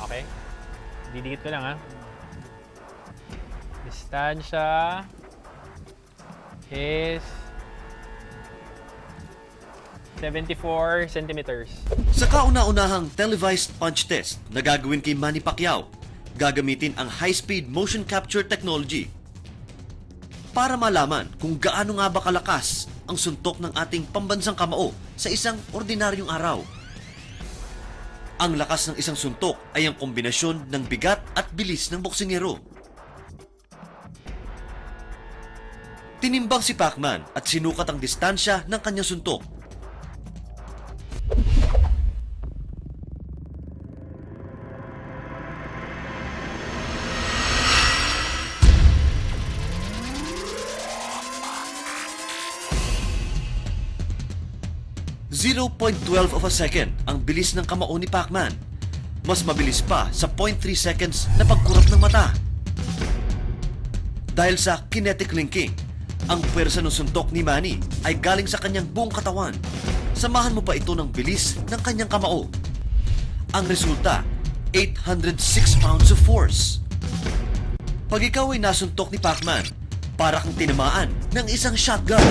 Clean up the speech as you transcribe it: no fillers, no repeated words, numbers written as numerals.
Okay. Didikit ko lang, ha. Distansya is 74 centimeters. Sa kauna-unahang televised punch test na gagawin kay Manny Pacquiao, gagamitin ang high-speed motion capture technology para malaman kung gaano nga ba kalakas ang suntok ng ating pambansang kamao sa isang ordinaryong araw. Ang lakas ng isang suntok ay ang kombinasyon ng bigat at bilis ng boksingero. Tinimbang si Pacman at sinukat ang distansya ng kanyang suntok. .12 of a second ang bilis ng kamao ni Pacman. Mas mabilis pa sa 0.3 seconds na pagkurap ng mata. Dahil sa kinetic linking, ang pwersa ng suntok ni Manny ay galing sa kanyang buong katawan. Samahan mo pa ito ng bilis ng kanyang kamao. Ang resulta, 806 pounds of force. Pag ikaw ay nasuntok ni Pacman, para kang tinamaan ng isang shotgun.